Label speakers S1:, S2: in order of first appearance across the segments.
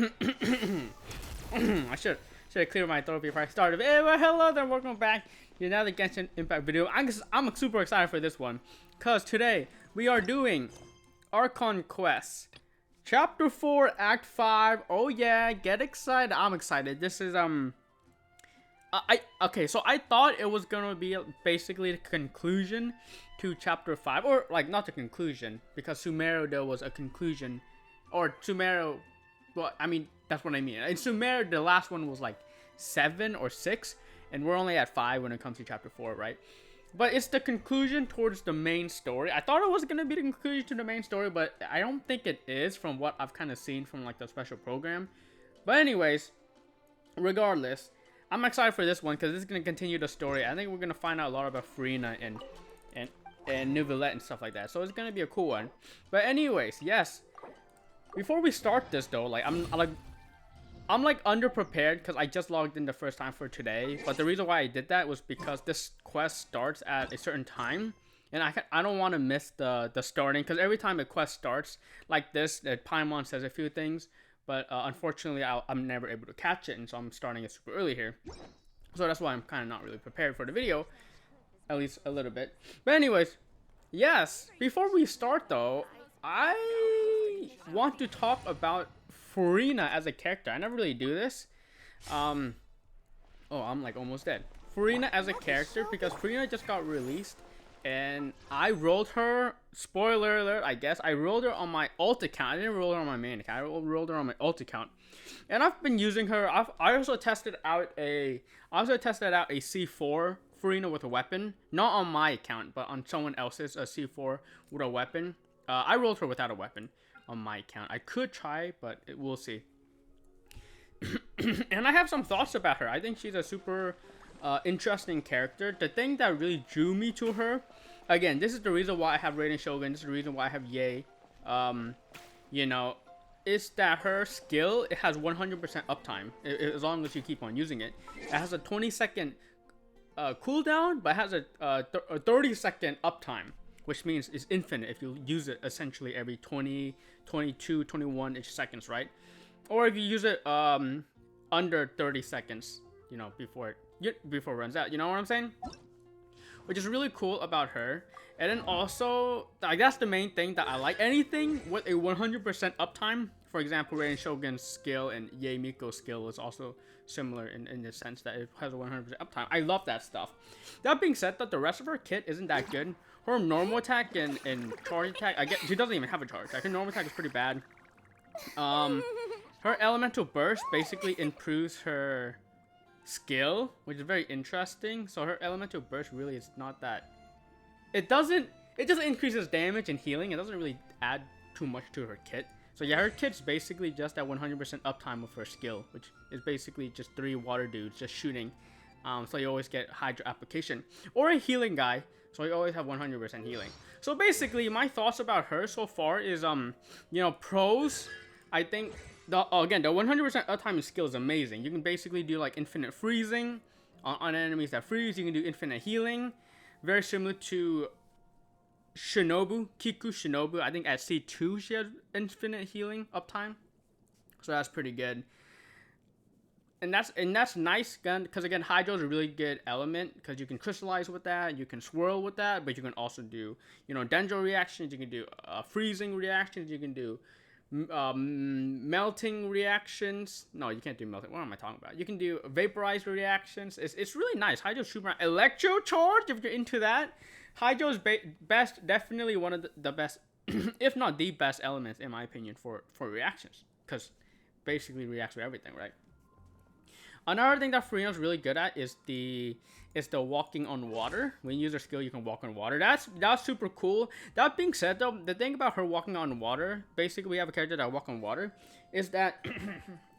S1: I should have cleared my throat before I started. Hey, well, hello there, welcome back to another Genshin Impact video. I'm super excited for this one, cause today we are doing Archon Quest, Chapter 4, Act 5. Oh yeah, get excited! I'm excited. This is okay. So I thought it was gonna be basically the conclusion to Chapter 5, or like not the conclusion, because Sumeru there was a conclusion, or Sumeru. Well, I mean, that's what I mean. In Sumeru, the last one was like 7 or 6, and we're only at 5 when it comes to Chapter 4, right? But it's the conclusion towards the main story. I thought it was going to be the conclusion to the main story, but I don't think it is from what I've kind of seen from like the special program. But anyways, regardless, I'm excited for this one because this is going to continue the story. I think we're going to find out a lot about Furina and Neuvillette and stuff like that. So it's going to be a cool one. But anyways, yes. Before we start this though, like I'm underprepared because I just logged in the first time for today. But the reason why I did that was because this quest starts at a certain time, and I don't want to miss the starting, because every time a quest starts like this, the Paimon says a few things, but unfortunately I'm never able to catch it, and so I'm starting it super early here. So that's why I'm kind of not really prepared for the video, at least a little bit. But anyways, yes. Before we start though, I want to talk about Furina as a character. I never really do this. Oh, I'm like almost dead. Furina as a character, because Furina just got released, and I rolled her. Spoiler alert, I guess. I rolled her on my alt account. I didn't roll her on my main account. I rolled her on my alt account, and I've been using her. I also tested out a C4 Furina with a weapon, not on my account, but on someone else's, a C4 with a weapon. I rolled her without a weapon on my account. I could try, but we'll see. And I have some thoughts about her. I think she's a super interesting character. The thing that really drew me to her, again, this is the reason why I have Raiden Shogun. This is the reason why I have Yay. You know, is that her skill, it has 100% uptime as long as you keep on using it. It has a 20-second cooldown, but it has a 30-second uptime, which means it's infinite if you use it essentially every 20, 22, 21-ish seconds, right? Or if you use it under 30 seconds, you know, before it runs out. You know what I'm saying? Which is really cool about her. And then also, I guess the main thing that I like, anything with a 100% uptime, for example, Raiden Shogun's skill and Yae Miko's skill is also similar in the sense that it has a 100% uptime. I love that stuff. That being said, that the rest of her kit isn't that good. Her normal attack and charge attack, I get, she doesn't even have a charge attack. Her normal attack is pretty bad. Her elemental burst basically improves her skill, which is very interesting. So her elemental burst really is not that. It just increases damage and healing. It doesn't really add too much to her kit. So yeah, her kit's basically just at 100% uptime of her skill, which is basically just 3 water dudes just shooting. So you always get Hydra application, or a healing guy. So you always have 100% healing. So basically, my thoughts about her so far is, you know, pros. I think again, the 100% uptime skill is amazing. You can basically do like infinite freezing on enemies that freeze. You can do infinite healing, very similar to Shinobu, Kiku Shinobu. I think at C2 she has infinite healing uptime, so that's pretty good. And that's nice, because again, Hydro is a really good element, because you can crystallize with that, you can swirl with that, but you can also do, you know, Dendro reactions, you can do freezing reactions, you can do melting reactions. No, you can't do melting. What am I talking about? You can do vaporized reactions. It's really nice. Hydro's super. Electro charge, if you're into that. Hydro's best, definitely one of the best, if not the best elements in my opinion for reactions, because basically reacts with everything, right? Another thing that Furina's really good at is the walking on water. When you use her skill, you can walk on water. That's super cool. That being said, though, the thing about her walking on water, basically we have a character that walks on water, is that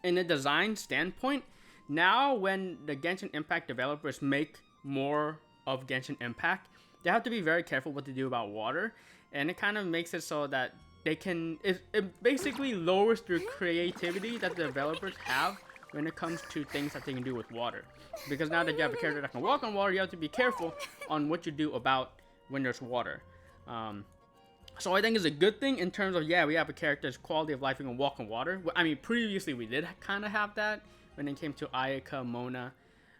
S1: in a design standpoint, now when the Genshin Impact developers make more of Genshin Impact, they have to be very careful what to do about water, and it kind of makes it so that they can. It basically lowers their creativity that the developers have when it comes to things that they can do with water, because now that you have a character that can walk on water, you have to be careful on what you do about when there's water. So I think it's a good thing in terms of, yeah, we have a character's quality of life and can walk on water. I mean, previously we did kind of have that when it came to Ayaka, Mona.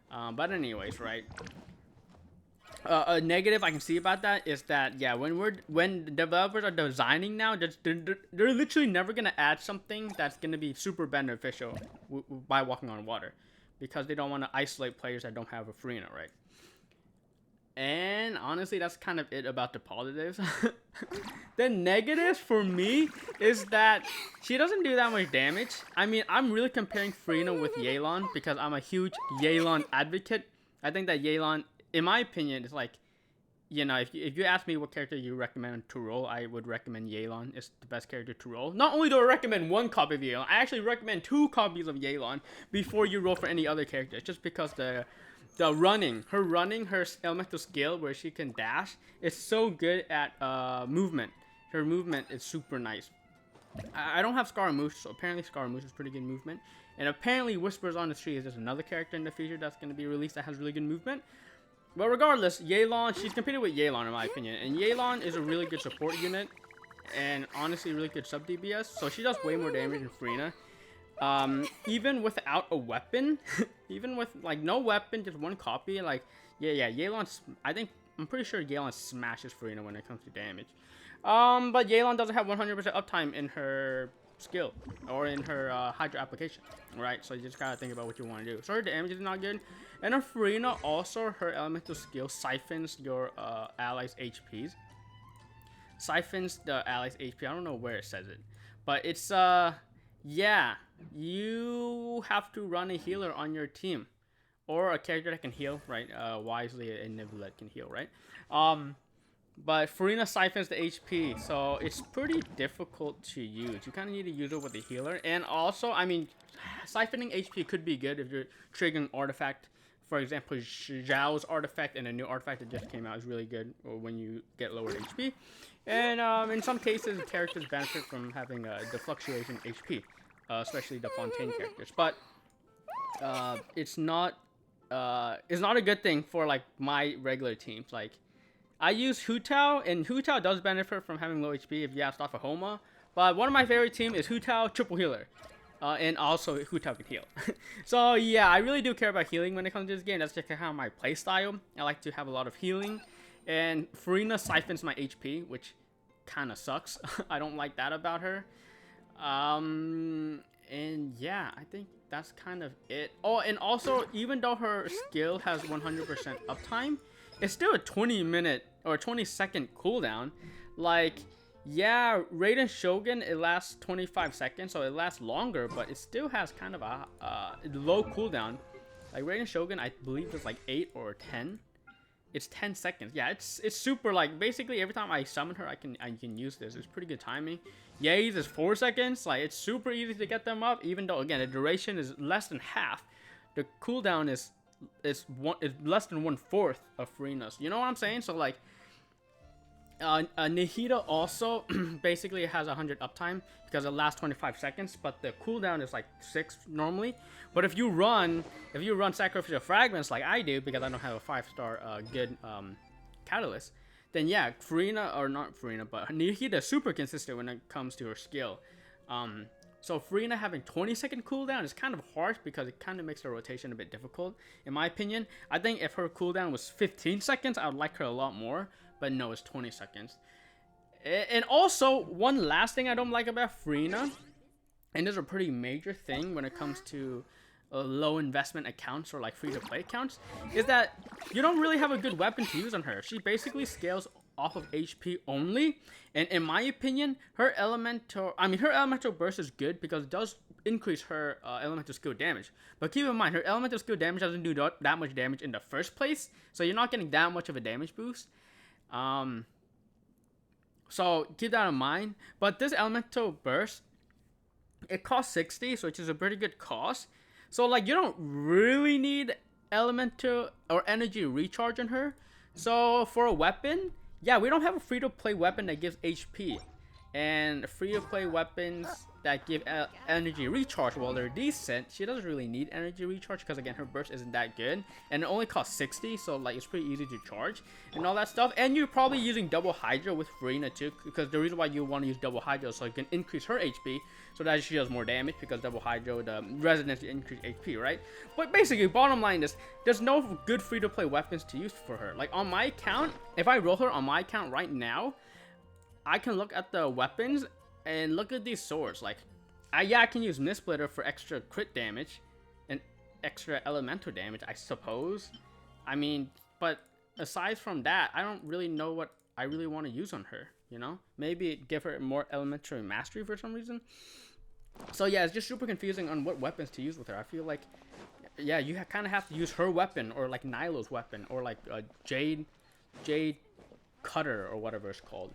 S1: But anyways, right? A negative I can see about that is that, yeah, when developers are designing now, they're literally never gonna add something that's gonna be super beneficial by walking on water, because they don't want to isolate players that don't have a Furina, right? And honestly, that's kind of it about the positives. The negatives for me is that she doesn't do that much damage. I mean, I'm really comparing Furina with Yelan because I'm a huge Yelan advocate. I think that Yelan, in my opinion, is like, you know, if you ask me what character you recommend to roll, I would recommend Yelan. It's the best character to roll. Not only do I recommend one copy of Yelan, I actually recommend 2 copies of Yelan before you roll for any other character. Just because her elemental skill where she can dash is so good at movement. Her movement is super nice. I don't have Scaramouche, so apparently Scaramouche is pretty good movement. And apparently Whispers on the Tree is just another character in the future that's going to be released that has really good movement. But regardless, Yelan, she's competed with Yelan in my opinion. And Yelan is a really good support unit. And honestly, really good sub DPS. So she does way more damage than Furina. Even without a weapon, even with like no weapon, just one copy, like, yeah, Yelan, I'm pretty sure Yelan smashes Furina when it comes to damage. But Yelan doesn't have 100% uptime in her skill or in her Hydra application, right? So you just gotta think about what you want to do. So her damage is not good. And her Furina also, her elemental skill siphons your allies' HPs. Siphons the allies' HP. I don't know where it says it, but it's yeah, you have to run a healer on your team, or a character that can heal, right? Wisely, a Niblette can heal, right? But Furina siphons the HP, so it's pretty difficult to use. You kind of need to use it with a healer. And also, I mean, siphoning HP could be good if you're triggering artifact. For example, Zhao's artifact and a new artifact that just came out is really good when you get lowered HP. And in some cases, characters benefit from having the fluctuation HP, especially the Fontaine characters. But it's not a good thing for like my regular teams. Like, I use Hu Tao, and Hu Tao does benefit from having low HP if you have stuff at Homa. But one of my favorite teams is Hu Tao, triple healer. And also Hu Tao can heal. So yeah, I really do care about healing when it comes to this game. That's just kind of my play style. I like to have a lot of healing. And Furina siphons my HP, which kind of sucks. I don't like that about her. And yeah, I think that's kind of it. Oh, and also, even though her skill has 100% uptime, it's still a 20-minute or 20-second cooldown. Like, yeah, Raiden Shogun, it lasts 25 seconds, so it lasts longer, but it still has kind of a low cooldown. Like, Raiden Shogun, I believe it's like 8 or 10. It's 10 seconds. Yeah, it's super, like, basically every time I summon her, I can use this. It's pretty good timing. Yae's is 4 seconds. Like, it's super easy to get them up, even though, again, the duration is less than half. The cooldown is less than 1/4 of Furina's. You know what I'm saying? So, like, Nihida also basically has 100 uptime because it lasts 25 seconds, but the cooldown is like 6 normally. But if you run sacrificial fragments like I do, because I don't have a 5-star good catalyst, then yeah, Furina, or not Furina, but Nihida is super consistent when it comes to her skill. So Furina having 20-second cooldown is kind of harsh because it kind of makes the rotation a bit difficult, in my opinion. I think if her cooldown was 15 seconds, I would like her a lot more. But no, it's 20 seconds. And also, one last thing I don't like about Furina, and this is a pretty major thing when it comes to low investment accounts or like free-to-play accounts, is that you don't really have a good weapon to use on her. She basically scales off of HP only, and in my opinion, her elemental burst is good because it does increase her elemental skill damage. But keep in mind, her elemental skill damage doesn't do that much damage in the first place, so you're not getting that much of a damage boost. So keep that in mind. But this elemental burst, it costs 60, so which is a pretty good cost. So like, you don't really need elemental or energy recharge on her. So for a weapon, yeah, we don't have a free-to-play weapon that gives HP. And free-to-play weapons that give energy recharge while they're decent. She doesn't really need energy recharge because again her burst isn't that good, and it only costs 60, so like it's pretty easy to charge and all that stuff. And you're probably using double Hydra with Furina too, because the reason why you want to use double Hydra so you can increase her HP so that she does more damage, because double Hydra, the resonance increase HP, right? But basically bottom line is there's no good free-to-play weapons to use for her. Like on my account, if I roll her on my account right now, I can look at the weapons and look at these swords. Like, I can use Mistsplitter for extra crit damage and extra elemental damage, I suppose. I mean, but aside from that, I don't really know what I really want to use on her, you know? Maybe give her more elementary mastery for some reason. So yeah, it's just super confusing on what weapons to use with her. I feel like, yeah, you kind of have to use her weapon, or like Nilo's weapon, or like a Jade Cutter, or whatever it's called.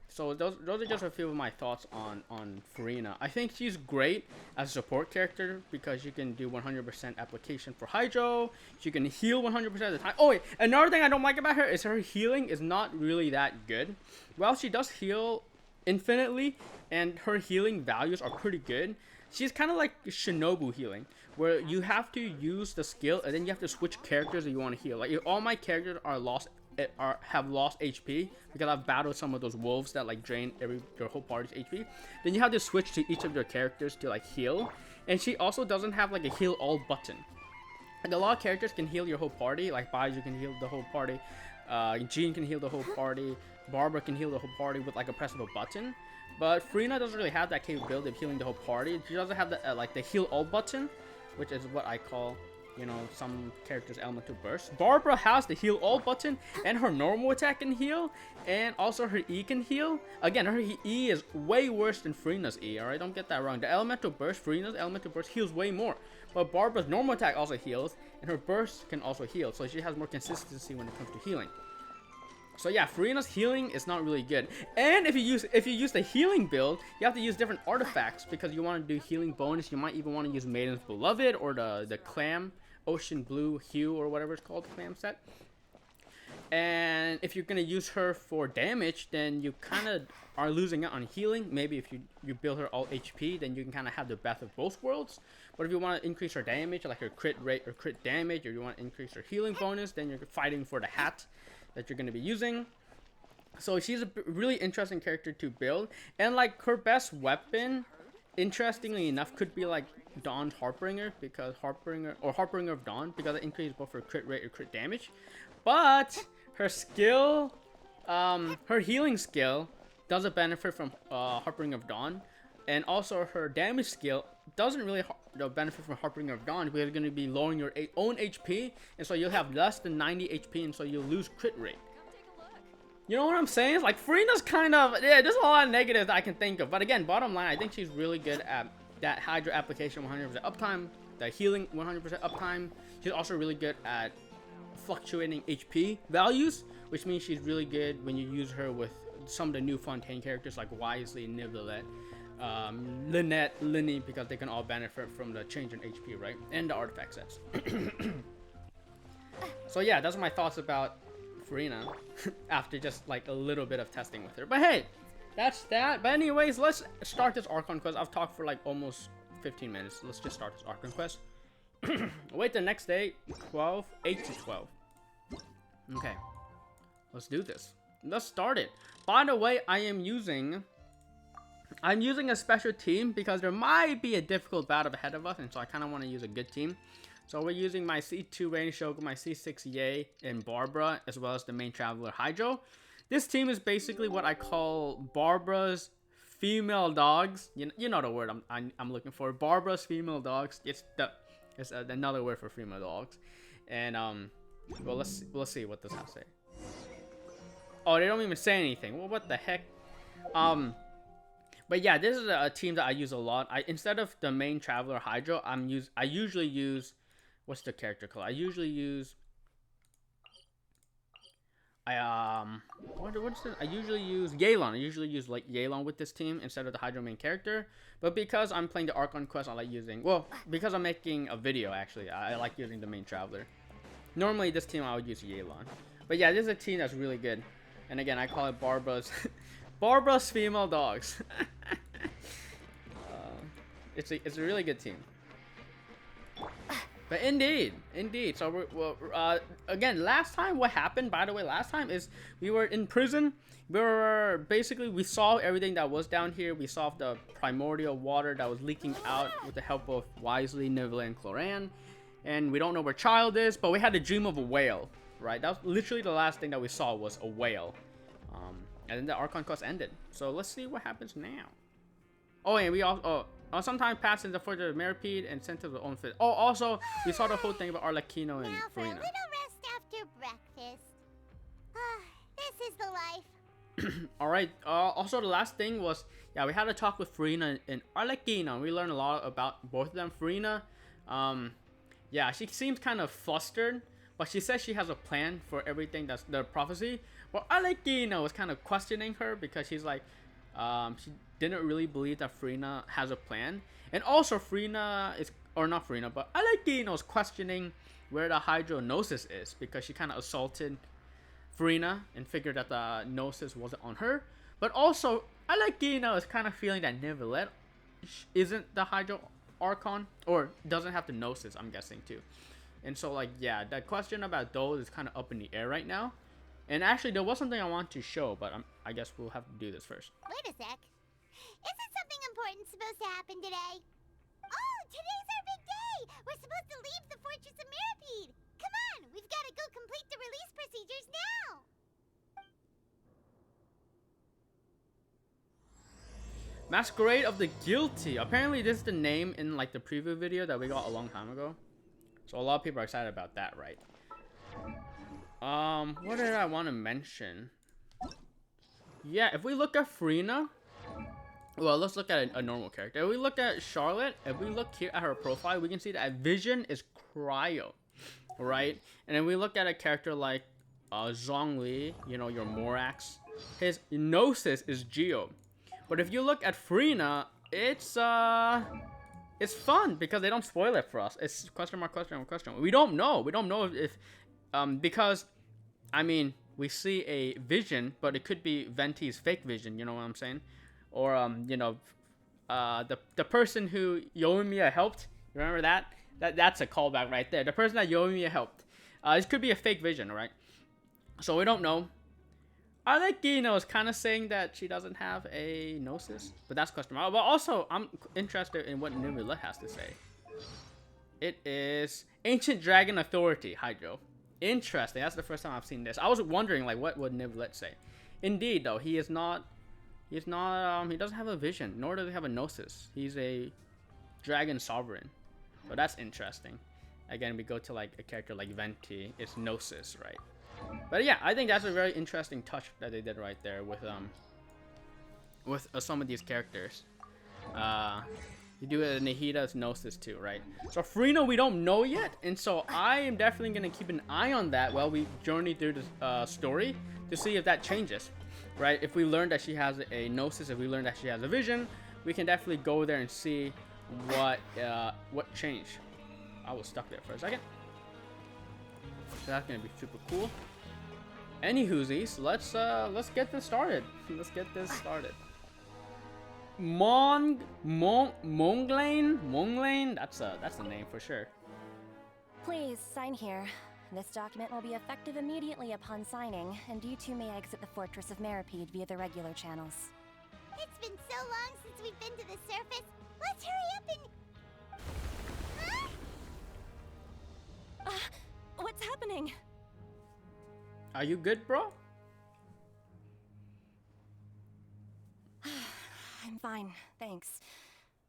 S1: So those are just a few of my thoughts on Furina. I think she's great as a support character because you can do 100% application for Hydro. She can heal 100% of the time. Oh wait, another thing I don't like about her is her healing is not really that good. Well, she does heal infinitely, and her healing values are pretty good. She's kind of like Shinobu healing, where you have to use the skill and then you have to switch characters that you want to heal. Like if all my characters have lost HP because I've battled some of those wolves that like drain your whole party's HP, then you have to switch to each of your characters to like heal. And she also doesn't have like a heal all button. Like a lot of characters can heal your whole party, like Baiju can heal the whole party, Jean can heal the whole party, Barbara can heal the whole party with like a press of a button. But Furina doesn't really have that capability of healing the whole party. She doesn't have the like the heal all button, which is what I call, you know, some characters' elemental burst. Barbara has the heal all button, and her normal attack can heal, and also her E can heal. Again, her E is way worse than Furina's E, alright? Don't get that wrong. The elemental burst, Furina's elemental burst heals way more. But Barbara's normal attack also heals, and her burst can also heal, so she has more consistency when it comes to healing. So yeah, Furina's healing is not really good. And if you use the healing build, you have to use different artifacts because you want to do healing bonus. You might even want to use Maiden's Beloved or the clam, Ocean Blue Hue, or whatever it's called, clam set. And if you're gonna use her for damage, then you kind of are losing out on healing. Maybe if you build her all HP, then you can kind of have the best of both worlds. But if you want to increase her damage, like her crit rate or crit damage, or you want to increase her healing bonus, then you're fighting for the hat that you're going to be using. So she's a really interesting character to build, and like her best weapon, interestingly enough, could be like Dawn's Harbinger, because Harbinger of Dawn, because it increases both her crit rate or crit damage. But her skill, her healing skill doesn't benefit from Harbinger of Dawn, and also her damage skill doesn't really benefit from Harbinger of Dawn, because you're going to be lowering your own HP, and so you'll have less than 90 HP, and so you'll lose crit rate. You know what I'm saying? It's like Furina's kind of, yeah, there's a lot of negatives that I can think of. But again, bottom line, I think she's really good at that Hydra application 100% uptime, the healing 100% uptime. She's also really good at fluctuating HP values, which means she's really good when you use her with some of the new Fontaine characters like Wisely, Nivelette, Lynette, Linny, because they can all benefit from the change in HP, right? And the artifact sets. So yeah, that's my thoughts about Furina after just like a little bit of testing with her. But hey, that's that. But anyways, let's start this Archon quest. I've talked for like almost 15 minutes. Let's just start this Archon quest. Wait the next day, 8 to 12. Okay, let's do this. Let's start it. By the way, I'm using a special team because there might be a difficult battle ahead of us, and so I kind of want to use a good team. So we're using my C2 Rain Shogun, my C6 Yelan, and Barbara, as well as the main traveler Hydro. This team is basically what I call Barbara's female dogs. You know the word I'm looking for. Barbara's female dogs. It's another word for female dogs. And well, let's see what this has to say. Oh, they don't even say anything. Well, what the heck? But yeah, this is a team that I use a lot. Instead of the main traveler Hydro, I usually use, what's the character called? I usually use Yelan. I usually use like Yelan with this team instead of the Hydro main character. But because I'm playing the Archon quest, I like using, well, because I'm making a video actually, I like using the main traveler. Normally this team I would use Yelan. But yeah, this is a team that's really good. And again, I call it Barbara's Barbara's female dogs. It's a really good team. But indeed. So again, last time what happened, by the way, last time is we were in prison. We solved everything that was down here. We solved the primordial water that was leaking out with the help of Wisely, Nivelle, and Cloran. And we don't know where Child is, but we had a dream of a whale, right? That was literally the last thing that we saw was a whale. And then the Archon quest ended. So let's see what happens now. Oh, and we also sometime passed in the Forge of Meripede and sent to the own fit. Oh, also we saw the whole thing about Arlecchino and
S2: Now for a
S1: Furina.
S2: little rest after breakfast. This is the life.
S1: All right. Also, the last thing was, yeah, we had a talk with Furina and Arlecchino. We learned a lot about both of them. Furina, yeah, she seems kind of flustered, but she says she has a plan for everything that's the prophecy. Well, Arlecchino was kind of questioning her because she's like, she didn't really believe that Furina has a plan. And also Furina is, or not Furina, but Arlecchino is questioning where the Hydronosis is because she kind of assaulted Furina and figured that the Gnosis wasn't on her. But also, Arlecchino is kind of feeling that Nivelle isn't the Hydro Archon, or doesn't have the Gnosis, I'm guessing too. And so, like, yeah, that question about those is kind of up in the air right now. And actually, there was something I want to show, but I guess we'll have to do this first.
S2: Wait a sec. Isn't something important supposed to happen today? Oh, today's our big day! We're supposed to leave the Fortress of Meripede! Come on, we've got to go complete the release procedures now!
S1: Masquerade of the Guilty. Apparently, this is the name in, like, the preview video that we got a long time ago. So a lot of people are excited about that, right? What did I want to mention? Yeah, if we look at Furina, well, let's look at a normal character. If we look at Charlotte, if we look here at her profile, we can see that Vision is Cryo, right? And then we look at a character like Zhongli, you know, your Morax. His Gnosis is Geo. But if you look at Furina, it's fun because they don't spoil it for us. It's question mark, question mark, question mark. We don't know. We don't know if because, I mean, we see a vision, but it could be Venti's fake vision, you know what I'm saying? Or, you know, the person who Yoimiya helped, remember that? That's a callback right there. The person that Yoimiya helped. This could be a fake vision, right? So we don't know. Arlecchino is kind of saying that she doesn't have a Gnosis, but that's question mark. But also, I'm interested in what Nivelle has to say. It is Ancient Dragon Authority, Hydro. Interesting. That's the first time I've seen this. I was wondering, like, what would Nivelle say? Indeed, though, he doesn't have a vision, nor does he have a Gnosis. He's a Dragon Sovereign. So that's interesting. Again, we go to, like, a character like Venti. It's Gnosis, right? But yeah, I think that's a very interesting touch that they did right there with some of these characters. You do it in Nahida's Gnosis too, right? So Furina, we don't know yet, and so I am definitely gonna keep an eye on that while we journey through the story to see if that changes, right? If we learn that she has a Gnosis, if we learn that she has a vision, we can definitely go there and see what changed. I was stuck there for a second. So that's gonna be super cool. Anywhoosies, let's get this started. Let's get this started. Monglane? That's the name for sure.
S3: Please sign here. This document will be effective immediately upon signing, and you two may exit the Fortress of Meripede via the regular channels.
S2: It's been so long since we've been to the surface. Let's hurry up and... Huh?
S3: What's happening?
S1: Are you good, bro?
S3: I'm fine, thanks.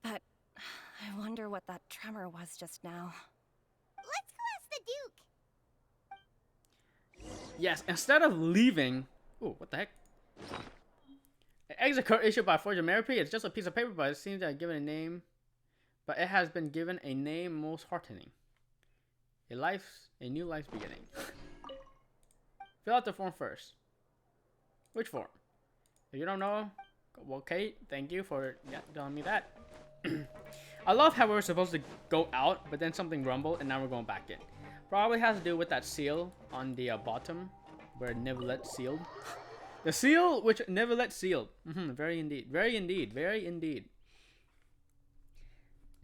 S3: But I wonder what that tremor was just now.
S2: Let's go ask the Duke.
S1: Yes, instead of leaving... Ooh, what the heck? An exit card issued by Forge of Meripede. It's just a piece of paper, but it seems to have given a name. But it has been given a name most heartening. A new life's beginning. Fill out the form first. Which form? If you don't know, well, okay, thank you for telling me that. I love how we were supposed to go out, but then something rumbled, and now we're going back in. Probably has to do with that seal on the bottom, where Nivelle sealed. The seal which Nivelle sealed. Very indeed. Very indeed. Very indeed.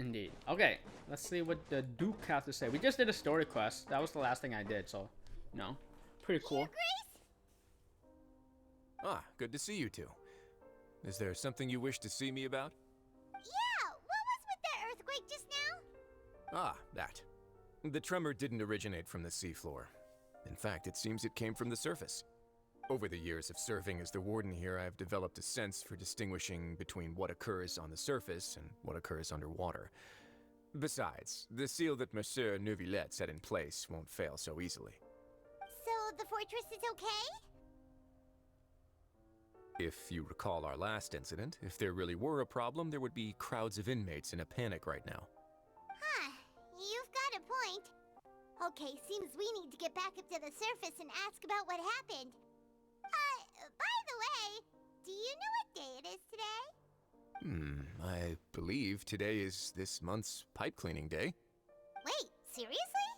S1: Indeed. Okay, let's see what the Duke has to say. We just did a story quest. That was the last thing I did, so, you know, pretty cool.
S2: Your Grace?
S4: Ah, good to see you two. Is there something you wish to see me about?
S2: Yeah, what was with that earthquake just now?
S4: Ah, that. The tremor didn't originate from the seafloor. In fact, it seems it came from the surface. Over the years of serving as the warden here, I've developed a sense for distinguishing between what occurs on the surface and what occurs underwater. Besides, the seal that Monsieur Neuvillette set in place won't fail so easily.
S2: So the fortress is okay?
S4: If you recall our last incident, if there really were a problem, there would be crowds of inmates in a panic right now.
S2: Huh, you've got a point. Okay, seems we need to get back up to the surface and ask about what happened. By the way, do you know what day it is today?
S4: I believe today is this month's pipe cleaning day.
S2: Wait, seriously?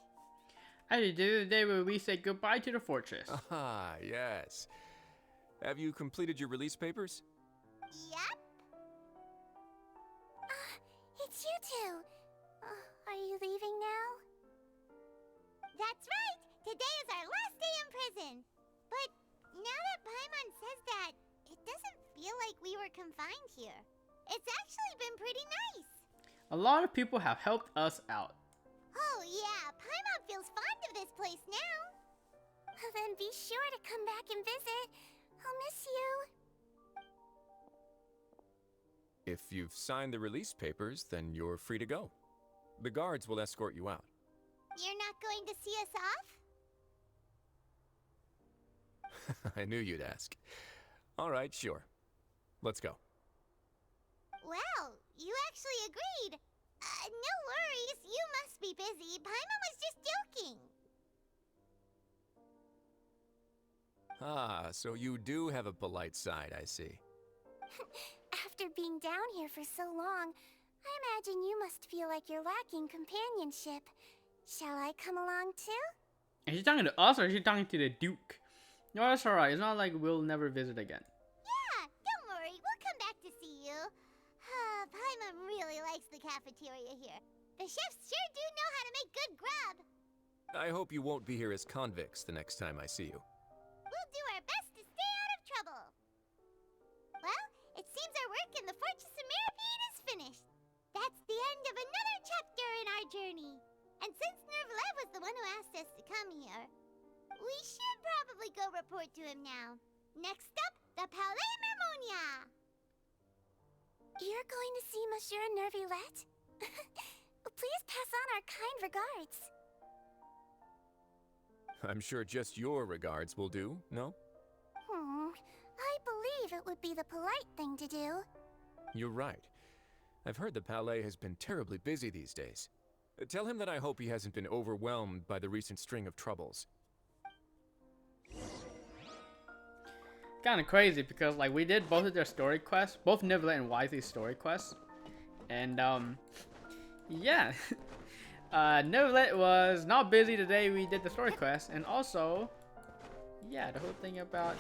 S1: Actually, this is the day where we say goodbye to the fortress.
S4: Ah, yes. Have you completed your release papers?
S2: Yep. It's you two. Are you leaving now? That's right. Today is our last day in prison. But now that Paimon says that, it doesn't feel like we were confined here. It's actually been pretty nice.
S1: A lot of people have helped us out.
S2: Oh yeah, Paimon feels fond of this place now. Then be sure to come back and visit. I'll miss you.
S4: If you've signed the release papers, then you're free to go. The guards will escort you out.
S2: You're not going to see us off?
S4: I knew you'd ask. All right, sure. Let's go.
S2: Well, you actually agreed. No worries, you must be busy. Paimon was just joking.
S4: Ah, so you do have a polite side, I see.
S2: After being down here for so long, I imagine you must feel like you're lacking companionship. Shall I come along too?
S1: Is she talking to us or is she talking to the Duke? No, that's alright. It's not like we'll never visit again.
S2: Yeah, don't worry, we'll come back to see you. Paimon really likes the cafeteria here. The chefs sure do know how to make good grub.
S4: I hope you won't be here as convicts the next time I see you.
S2: We'll do our best to stay out of trouble. Well, it seems our work in the Fortress of Mirapede is finished. That's the end of another chapter in our journey. And since Neuvillette was the one who asked us to come here, we should probably go report to him now. Next up, the Palais Mermonia. You're going to see Monsieur Neuvillette? Please pass on our kind regards.
S4: I'm sure just your regards will do, no?
S2: I believe it would be the polite thing to do.
S4: You're right. I've heard the Palais has been terribly busy these days. Tell him that I hope he hasn't been overwhelmed by the recent string of troubles.
S1: Kind of crazy because like we did both of their story quests, both Neuvillette and Wisely's story quests, and yeah, Neuvillette was not busy today. We did the story quest, and also, yeah, the whole thing about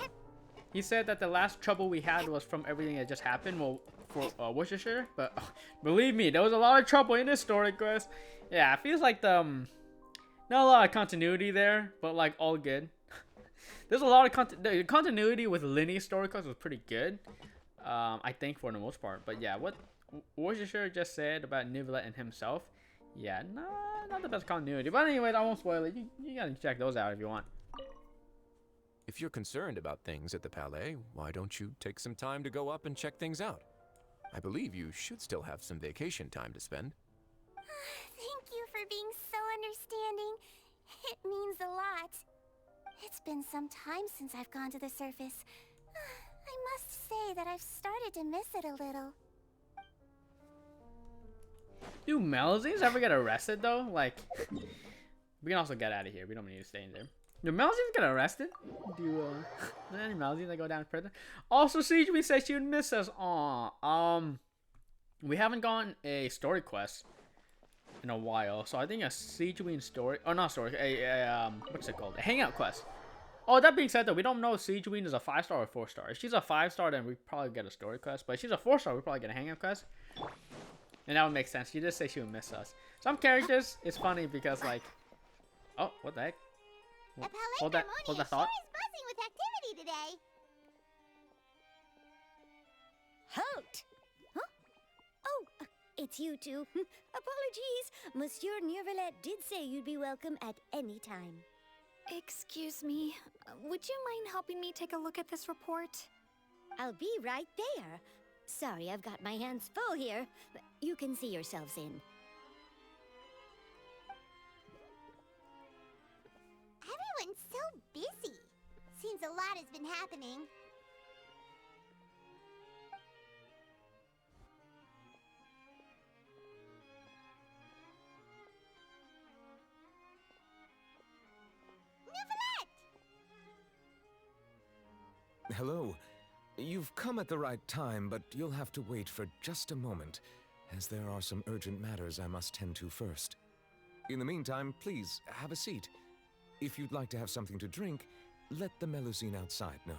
S1: he said that the last trouble we had was from everything that just happened. Well, for Worcestershire, but believe me, there was a lot of trouble in this story quest. Yeah, it feels like not a lot of continuity there, but like all good. There's a lot of the continuity with Linny's story quest was pretty good, I think for the most part. But yeah, what Worcestershire just said about Neuvillette and himself, yeah, not the best continuity. But anyways, I won't spoil it. You gotta check those out if you want.
S4: If you're concerned about things at the Palais, why don't you take some time to go up and check things out? I believe you should still have some vacation time to spend.
S2: Thank you for being so understanding. It means a lot. It's been some time since I've gone to the surface. I must say that I've started to miss it a little.
S1: Do Melzines ever get arrested though? Like, we can also get out of here. We don't need to stay in there. Do Melzines get arrested? Do any Melzines that go down to prison? Also, CGB says she would miss us. Aw. We haven't gotten a story quest in a while, so I think a CGB story, or not story, what's it called? A hangout quest. Oh, that being said though, we don't know if CGB is a 5-star or 4-star. If she's a 5-star, then we probably get a story quest. But if she's a 4-star, we probably get a hangout quest. And that would make sense. She did say she would miss us. Some characters, it's funny because like, oh, what the heck?
S2: The Palais
S1: Hold that
S2: Harmonia
S1: thought.
S2: sure is buzzing with activity today.
S5: Halt! Huh? Oh, it's you two. Apologies. Monsieur Neuvillette did say you'd be welcome at any time.
S6: Excuse me, would you mind helping me take a look at this report?
S5: I'll be right there. Sorry, I've got my hands full here. You can see yourselves in.
S2: Everyone's so busy. Seems a lot has been happening. Neuvillette!
S4: Hello. You've come at the right time, but you'll have to wait for just a moment, as there are some urgent matters I must tend to first. In the meantime, please, have a seat. If you'd like to have something to drink, let the Melusine outside know.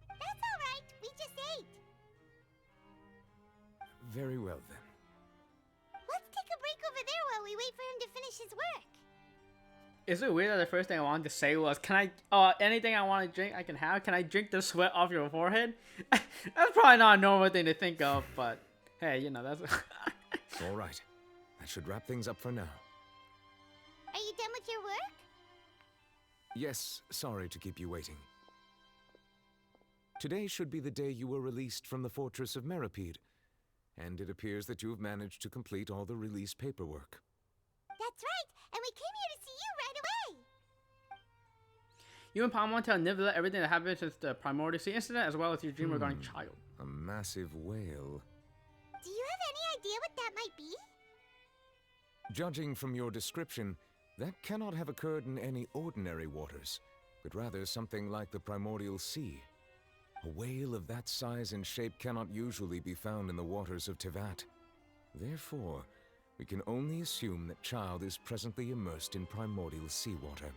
S2: That's all right. We just ate.
S4: Very well, then.
S2: Let's take a break over there while we wait for him to finish his work.
S1: Is it weird that the first thing I wanted to say was, can I, anything I want to drink, I can have? Can I drink the sweat off your forehead? That's probably not a normal thing to think of, but hey, you know, that's...
S4: All right. That should wrap things up for now.
S2: Are you done with your work?
S4: Yes, sorry to keep you waiting. Today should be the day you were released from the Fortress of Meripede, and it appears that you have managed to complete all the release paperwork.
S2: That's right, and we came here to see you right away.
S1: You and Palmon tell Neuvillette everything that happened since the Primordial Sea incident, as well as your dream regarding Child.
S4: A massive whale.
S2: Do you have any idea what that might be?
S4: Judging from your description, that cannot have occurred in any ordinary waters, but rather something like the Primordial Sea. A whale of that size and shape cannot usually be found in the waters of Teyvet. Therefore, we can only assume that Child is presently immersed in primordial seawater.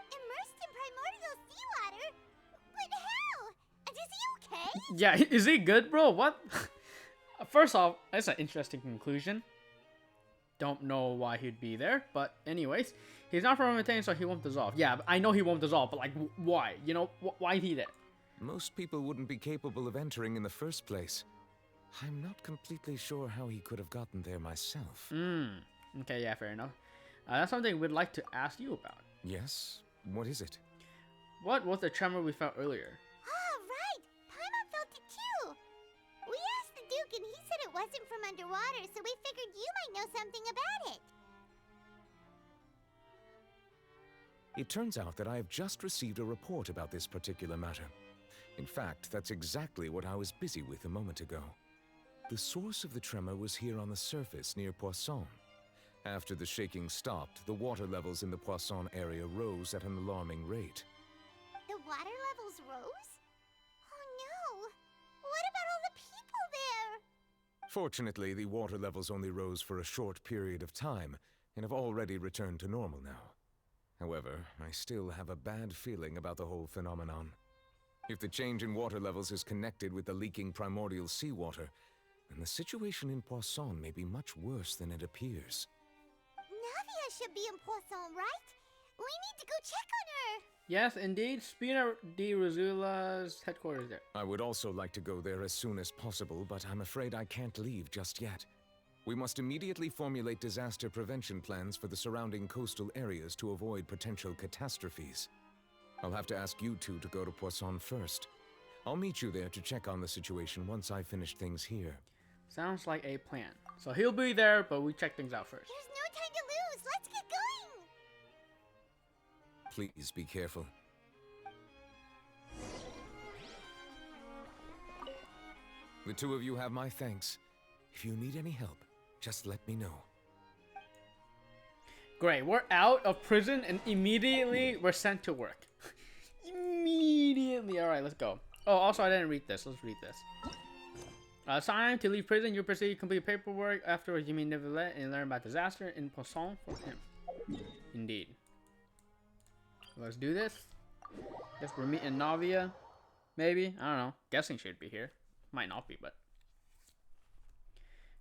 S2: Immersed in primordial seawater? But how? Is he okay?
S1: Yeah, is he good, bro? What? First off, that's an interesting conclusion. Don't know why he'd be there, but anyways, he's not from Retain, so he won't dissolve. Yeah, I know he won't dissolve, but like, why? You know, why he there?
S4: Most people wouldn't be capable of entering in the first place. I'm not completely sure how he could have gotten there myself.
S1: Okay, yeah, fair enough. That's something we'd like to ask you about.
S4: Yes? What is it?
S1: What was the tremor we felt earlier?
S2: Oh, right. Paimon felt it too. We asked the Duke and he said it wasn't from underwater, so we figured you might know something about it.
S4: It turns out that I have just received a report about this particular matter. In fact, that's exactly what I was busy with a moment ago. The source of the tremor was here on the surface near Poisson. After the shaking stopped, the water levels in the Poisson area rose at an alarming rate.
S2: The water levels rose? Oh no! What about all the people there?
S4: Fortunately, the water levels only rose for a short period of time, and have already returned to normal now. However, I still have a bad feeling about the whole phenomenon. If the change in water levels is connected with the leaking primordial seawater, then the situation in Poisson may be much worse than it appears.
S2: Navia should be in Poisson, right? We need to go check on her!
S1: Yes, indeed. Spina di Rosula's headquarters there.
S4: I would also like to go there as soon as possible, but I'm afraid I can't leave just yet. We must immediately formulate disaster prevention plans for the surrounding coastal areas to avoid potential catastrophes. I'll have to ask you two to go to Poisson first. I'll meet you there to check on the situation once I finish things here.
S1: Sounds like a plan. So he'll be there, but we check things out first.
S2: There's no time to lose! Let's get going!
S4: Please be careful. The two of you have my thanks. If you need any help, just let me know.
S1: Great, we're out of prison and immediately we're sent to work. Immediately. Alright, let's go. Oh, also I didn't read this. Let's read this. Sign to leave prison. You proceed to complete paperwork. Afterwards, you meet Neuvillette and learn about disaster in Poisson for him. Indeed. Let's do this. Guess we're meeting Navia. Maybe. I don't know. Guessing she'd be here. Might not be, but.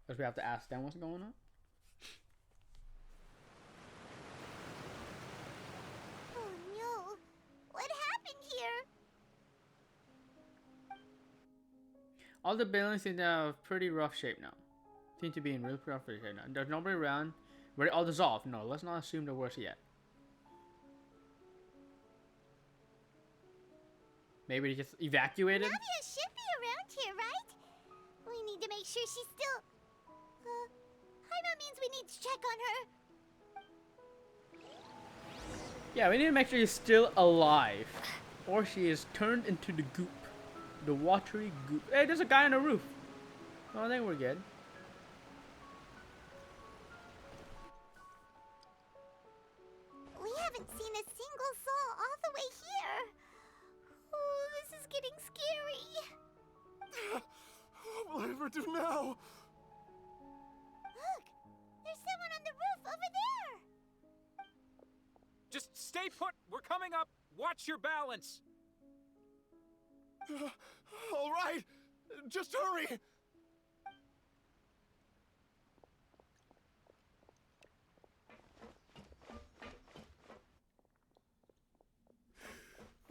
S1: Because we have to ask them what's going on.
S2: Oh no. What happened here?
S1: All the buildings in a pretty rough shape now. Seem to be in real rough shape now. There's nobody around. We're all dissolved. No, let's not assume the worst yet. Maybe they just evacuated?
S2: Navia should be around here, right? We need to make sure she's still... That means we need to check on her.
S1: Yeah, we need to make sure she's still alive. Or she is turned into the goop. The watery goop. Hey, there's a guy on the roof. Oh, I think we're good.
S2: We haven't seen a single soul all the way here. Oh, this is getting scary.
S4: What will I ever do now?
S2: Look, there's someone on the roof over there.
S7: Just stay put. We're coming up. Watch your balance.
S4: All right, just hurry.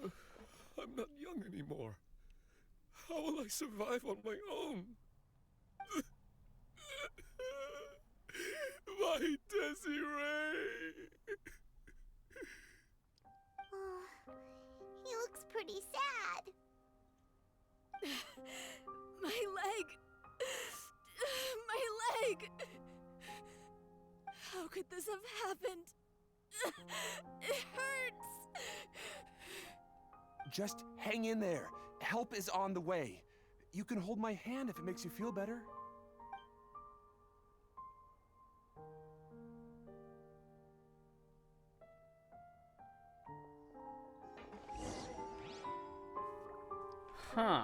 S4: I'm not young anymore. How will I survive on my own? My Desiree!
S2: Oh, he looks pretty sad.
S6: My leg! My leg! How could this have happened? It hurts!
S8: Just hang in there. Help is on the way. You can hold my hand if it makes you feel better.
S1: Huh.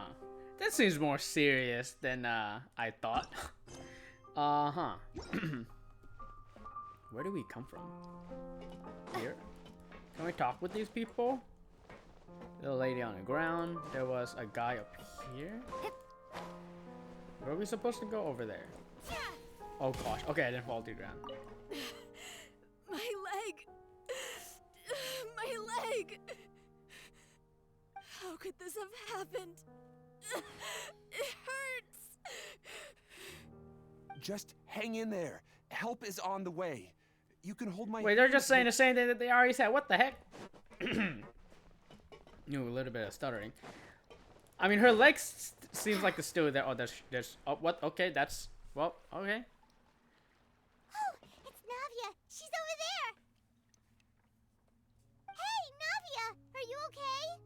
S1: That seems more serious than I thought. Uh-huh. Where do we come from? Here? Can we talk with these people? Little lady on the ground. There was a guy up here. Where are we supposed to go? Over there. Oh gosh. Okay, I didn't fall to the ground.
S6: My leg! My leg! How could this have happened? It hurts!
S8: Just hang in there. Help is on the way. You can hold my
S1: Wait, they're
S8: hand
S1: just
S8: if
S1: saying
S8: it-
S1: the same thing that they already said. What the heck? Knew a little bit of stuttering. I mean, her legs seems like it's still there. Oh, there's. Oh, what? Okay, that's. Well, okay.
S2: Oh, it's Navia. She's over there. Hey, Navia, are you okay?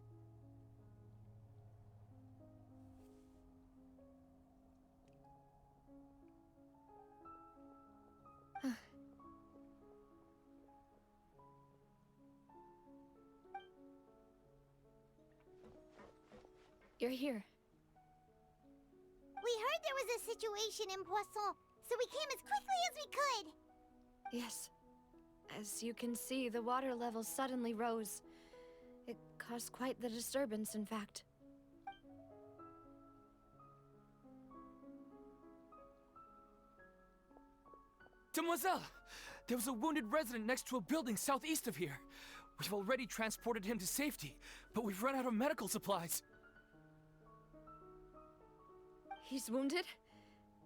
S6: You're here.
S2: We heard there was a situation in Poisson, so we came as quickly as we could.
S6: Yes. As you can see, the water level suddenly rose. It caused quite the disturbance, in fact.
S7: Demoiselle! There was a wounded resident next to a building southeast of here. We've already transported him to safety, but we've run out of medical supplies.
S6: He's wounded?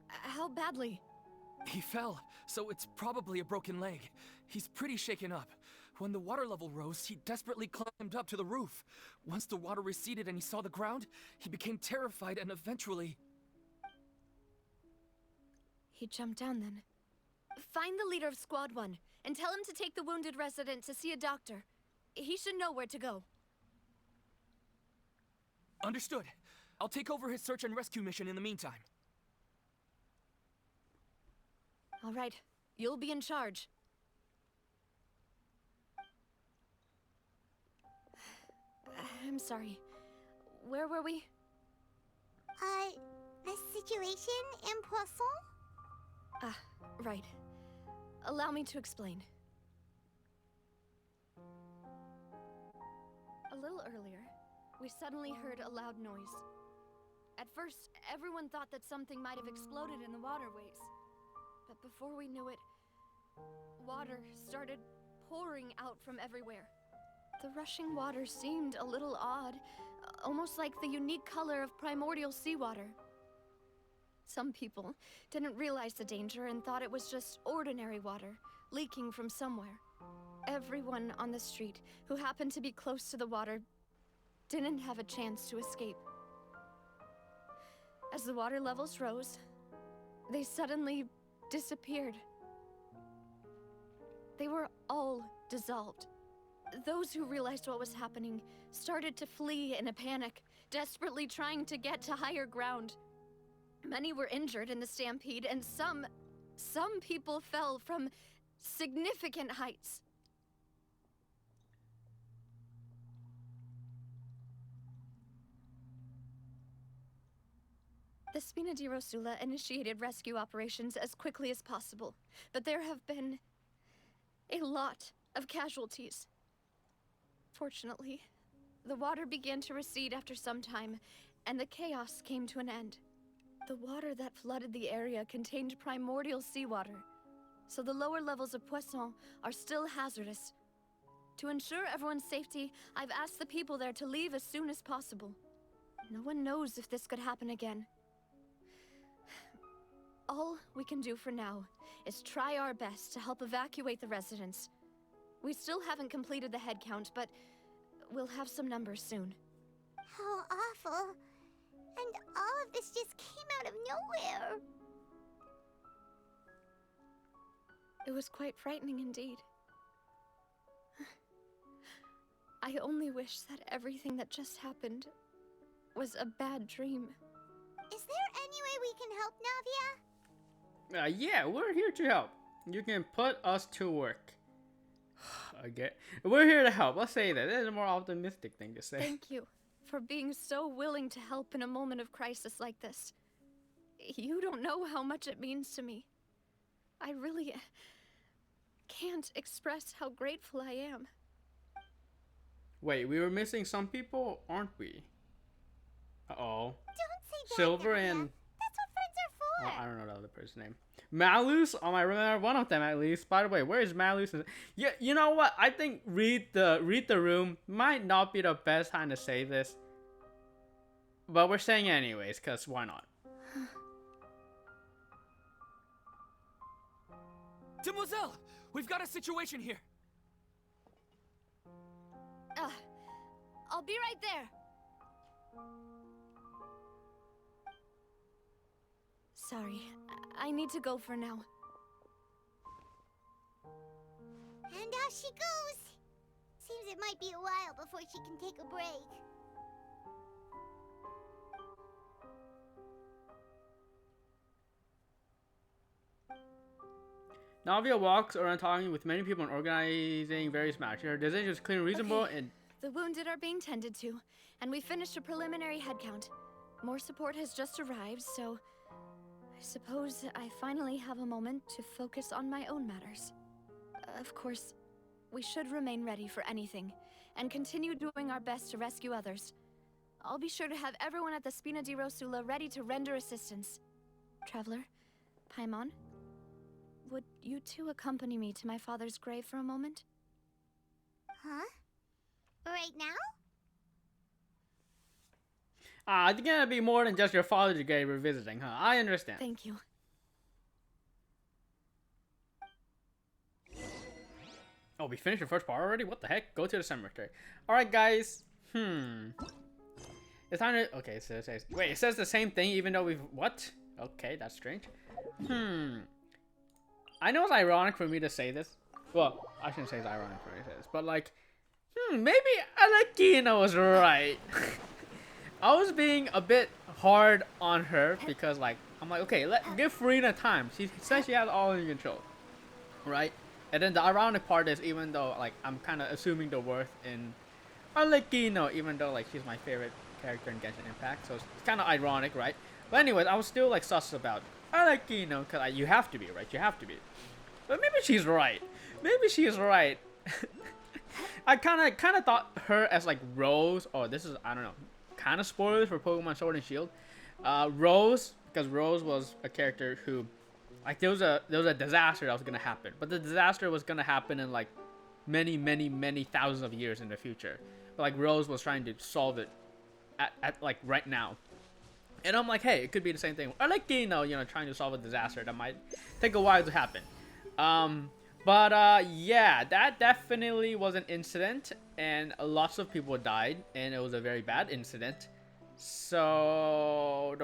S6: How badly?
S7: He fell, so it's probably a broken leg. He's pretty shaken up. When the water level rose, he desperately climbed up to the roof. Once the water receded and he saw the ground, he became terrified and eventually...
S6: He jumped down then. Find the leader of Squad 1 and tell him to take the wounded resident to see a doctor. He should know where to go.
S7: Understood. I'll take over his search and rescue mission in the meantime.
S6: All right, you'll be in charge. I'm sorry. Where were we?
S2: The situation in Poisson?
S6: Ah, right. Allow me to explain. A little earlier, we suddenly heard a loud noise. At first, everyone thought that something might have exploded in the waterways. But before we knew it, water started pouring out from everywhere. The rushing water seemed a little odd, almost like the unique color of primordial seawater. Some people didn't realize the danger and thought it was just ordinary water leaking from somewhere. Everyone on the street who happened to be close to the water didn't have a chance to escape. As the water levels rose, they suddenly disappeared. They were all dissolved. Those who realized what was happening started to flee in a panic, desperately trying to get to higher ground. Many were injured in the stampede, and some people fell from significant heights. The Spina di Rosula initiated rescue operations as quickly as possible, but there have been a lot of casualties. Fortunately, the water began to recede after some time, and the chaos came to an end. The water that flooded the area contained primordial seawater, so the lower levels of Poisson are still hazardous. To ensure everyone's safety, I've asked the people there to leave as soon as possible. No one knows if this could happen again. All we can do for now is try our best to help evacuate the residents. We still haven't completed the head count, but we'll have some numbers soon.
S2: How awful. And all of this just came out of nowhere.
S6: It was quite frightening indeed. I only wish that everything that just happened was a bad dream.
S2: Is there any way we can help, Navia?
S1: Yeah, we're here to help. You can put us to work. Okay, we're here to help. Let's say that. There's a more optimistic thing to say.
S6: Thank you for being so willing to help in a moment of crisis like this. You don't know how much it means to me. I really can't express how grateful I am.
S1: Wait, we were missing some people, aren't we? Uh-oh.
S2: Don't say that,
S1: Silver
S2: Navia.
S1: and...
S2: That's what friends are for.
S1: Oh, I don't know the other person's name. Malus? Oh, I remember one of them at least. By the way, where is Malus? Yeah, you know what? I think read the room might not be the best time to say this. But we're saying it anyways, because why not?
S7: Demoiselle, we've got a situation here.
S6: I'll be right there. Sorry, I need to go for now.
S2: And off she goes. Seems it might be a while before she can take a break.
S1: Navia walks around talking with many people and organizing various matches. Her decision is clear and reasonable, and
S6: the wounded are being tended to, and we finished a preliminary head count. More support has just arrived, so I suppose I finally have a moment to focus on my own matters. Of course, we should remain ready for anything, and continue doing our best to rescue others. I'll be sure to have everyone at the Spina di Rosula ready to render assistance. Traveler, Paimon, would you two accompany me to my father's grave for a moment?
S2: Huh? Right now?
S1: it's gonna be more than just your father's grave we're visiting, huh? I understand.
S6: Thank you.
S1: Oh, we finished the first part already? What the heck? Go to the cemetery. Alright, guys. It's time to... Okay, so it says... Wait, it says the same thing even though we've... What? Okay, that's strange. I know it's ironic for me to say this. Well, I shouldn't say it's ironic for me to say this. But, like... maybe Arlecchino was right. I was being a bit hard on her because, like... I'm like, okay, give Furina time. She says she has all in control. Right? And then the ironic part is, even though, like, I'm kind of assuming the worth in Arlecchino, even though, like, she's my favorite character in Genshin Impact, so it's kind of ironic, right? But anyways, I was still, like, sus about Arlecchino, because you have to be, right? You have to be. But maybe she's right. Maybe she's right. I kind of thought her as, like, Rose, or this is, I don't know, kind of spoilers for Pokemon Sword and Shield. Rose, because Rose was a character who Like there was a disaster that was gonna happen, but the disaster was gonna happen in like many thousands of years in the future. But like Rose was trying to solve it at like right now. And I'm like, hey, it could be the same thing. Arlecchino, you know, trying to solve a disaster that might take a while to happen. Yeah, that definitely was an incident, and lots of people died, and it was a very bad incident. So,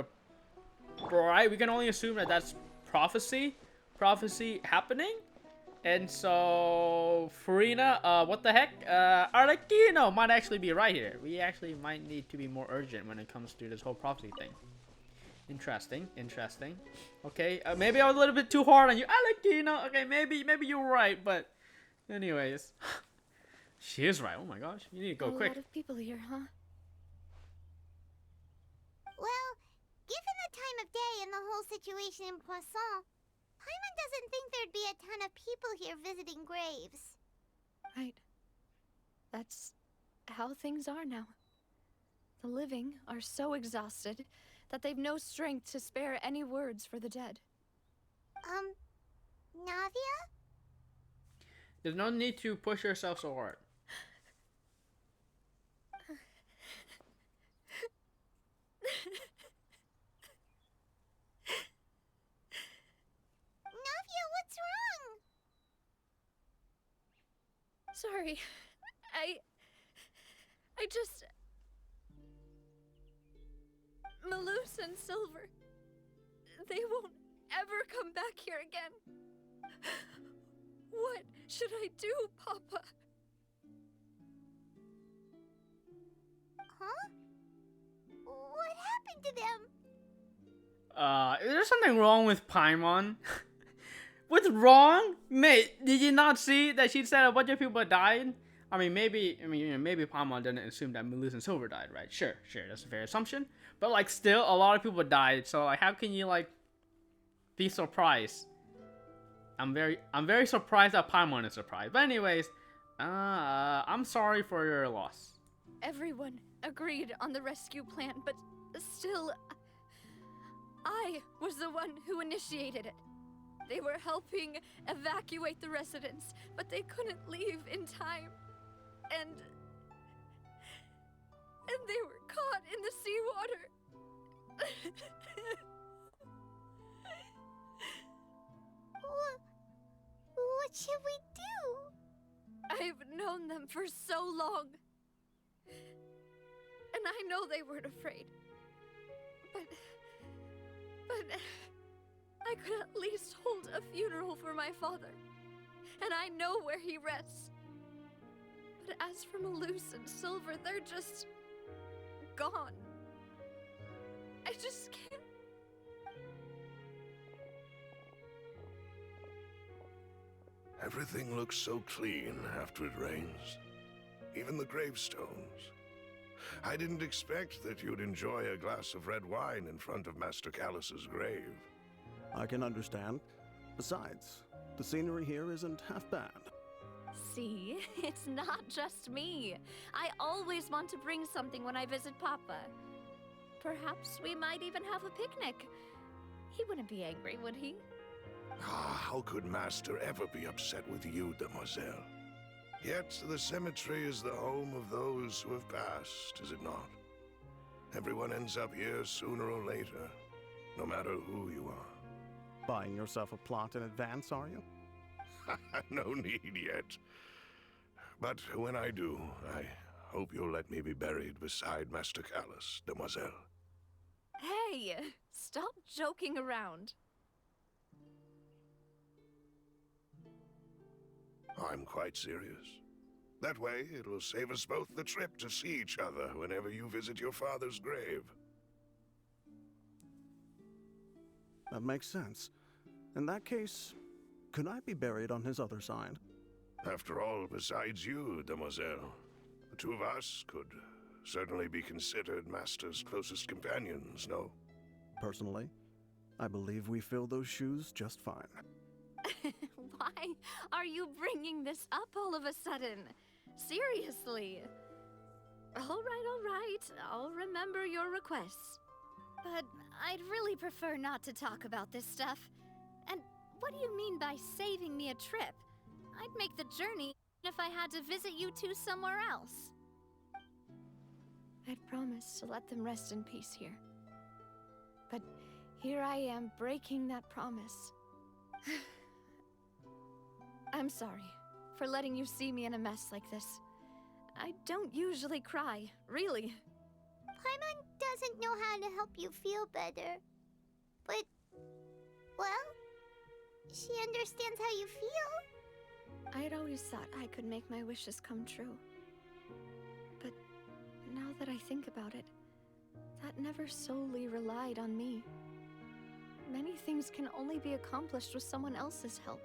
S1: right, we can only assume that that's prophecy happening. And so, Furina, what the heck? Arlecchino might actually be right here. We actually might need to be more urgent when it comes to this whole prophecy thing. Interesting. Okay, maybe I was a little bit too hard on you, Arlecchino. Okay, maybe you're right, but anyways, she is right. Oh my gosh, you need to go quick.
S6: A lot of people here, huh?
S2: Well, given the time of day and the whole situation in Poisson, Paimon doesn't think there'd be a ton of people here visiting graves.
S6: Right. That's how things are now. The living are so exhausted that they've no strength to spare any words for the dead.
S2: Navia?
S1: There's no need to push yourself so hard.
S2: Navia, what's wrong?
S6: Sorry. I just... Malus and Silver. They won't ever come back here again. What should I do, Papa?
S2: Huh? What happened to them?
S1: Is there something wrong with Paimon? What's wrong? Mate, did you not see that she said a bunch of people died? I mean, maybe Paimon didn't assume that Malus and Silver died, right? Sure, that's a fair assumption. But, like, still, a lot of people died, so, like, how can you, like, be surprised? I'm very surprised that Paimon is surprised. But anyways, I'm sorry for your loss.
S6: Everyone agreed on the rescue plan, but still, I was the one who initiated it. They were helping evacuate the residents, but they couldn't leave in time. And they were caught in the seawater.
S2: What should we do?
S6: I've known them for so long. And I know they weren't afraid. But I could at least hold a funeral for my father. And I know where he rests. But as for Malus and Silver, they're just gone. I just can't.
S9: Everything looks so clean after it rains. Even the gravestones. I didn't expect that you'd enjoy a glass of red wine in front of Master Callus's grave.
S10: I can understand. Besides, the scenery here isn't half bad.
S3: See, it's not just me. I always want to bring something when I visit Papa. Perhaps we might even have a picnic. He wouldn't be angry, would he?
S9: How could Master ever be upset with you, Demoiselle? Yet the cemetery is the home of those who have passed, is it not? Everyone ends up here sooner or later, no matter who you are.
S10: Buying yourself a plot in advance, are you?
S9: No need yet. But when I do, I hope you'll let me be buried beside Master Callus, Demoiselle.
S3: Hey, stop joking around.
S9: I'm quite serious. That way, it'll save us both the trip to see each other whenever you visit your father's grave.
S10: That makes sense. In that case, could I be buried on his other side?
S9: After all, besides you, Demoiselle, the two of us could certainly be considered Master's closest companions, no?
S10: Personally, I believe we fill those shoes just fine.
S3: Why are you bringing this up all of a sudden? Seriously. All right. I'll remember your requests.
S5: But I'd really prefer not to talk about this stuff. And
S3: What do you mean by saving me a trip? I'd make the journey if I had to visit you two somewhere else. I'd promised to let them rest in peace here. But here I am breaking that promise. I'm sorry for letting you see me in a mess like this. I don't usually cry, really.
S2: Paimon doesn't know how to help you feel better. But, well, she understands how you feel.
S3: I had always thought I could make my wishes come true. But now that I think about it, that never solely relied on me. Many things can only be accomplished with someone else's help.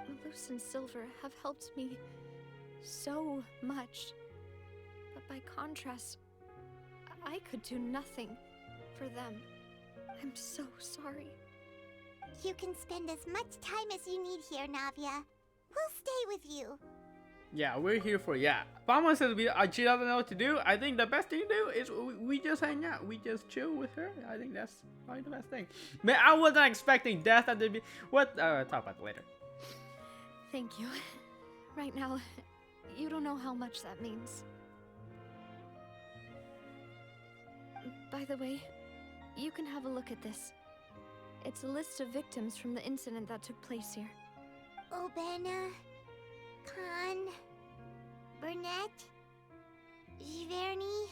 S3: Malus and Silver have helped me so much. But by contrast, I could do nothing for them. I'm so sorry.
S2: You can spend as much time as you need here, Navia. We'll stay with you.
S1: Yeah, we're here for Mama says she doesn't know what to do. I think the best thing to do is we just hang out. We just chill with her. I think that's probably the best thing. Man, I wasn't expecting death at the be. What? Talk about it later.
S3: Thank you. Right now, you don't know how much that means. By the way, you can have a look at this. It's a list of victims from the incident that took place here.
S2: Obena, Khan, Burnett, Giverny,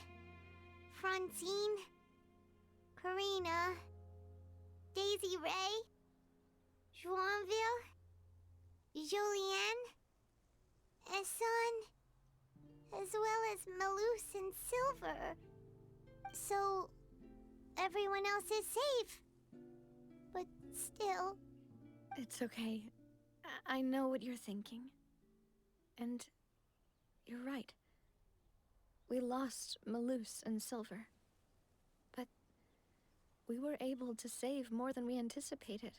S2: Francine, Karina, Daisy Ray, Joinville, Jolienne, Esson, as well as Malus and Silver. So, everyone else is safe. But still...
S3: It's okay. I know what you're thinking. And you're right. We lost Malus and Silver. But we were able to save more than we anticipated.